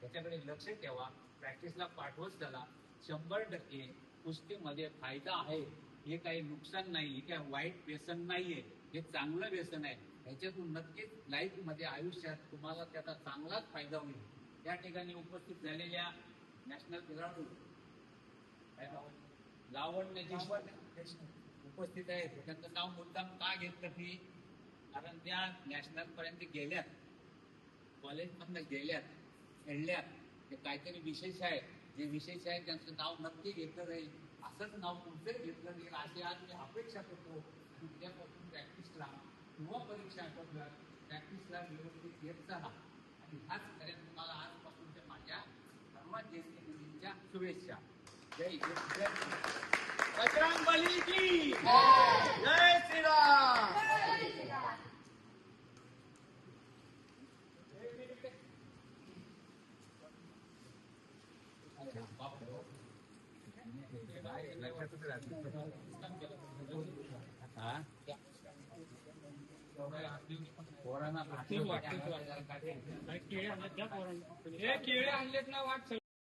त्याच्याकडे लक्ष ठेवा, प्रॅक्टिसला पाठवत चला. 100% कुस्तीमध्ये फायदा आहे. हे काही नुकसान नाही, हे काही वाईट व्यसन नाहीये, हे चांगलं व्यसन आहे. ह्याच्यातून नक्कीच लाईफमध्ये आयुष्यात तुम्हाला त्याचा चांगलाच फायदा होईल. या ठिकाणी उपस्थित झालेल्या नॅशनल खेळाडू लावण्य उपस्थित आहेत. त्यांचं नाव मुद्दाम का घेतलं की कारण त्या नॅशनल पर्यंत गेल्यात, कॉलेजमधनं गेल्यात, खेळल्यात, ते काहीतरी विशेष आहे. जे विशेष आहे त्यांचं नाव नक्की घेतलं जाईल, असंच नाव तुमचं घेतलं जाईल अशी आज मी अपेक्षा करतो. आणि उद्यापासून प्रॅक्टिसला किंवा परीक्षा प्रॅक्टिसला व्यवस्थित येत जा. आणि हाच खऱ्या तुम्हाला आजपासूनच्या माझ्या सर्वात जयंतीच्या शुभेच्छा. जय जय बजरंग बली की जय श्रीराम. पोरांना केळे आणलेत ना वाट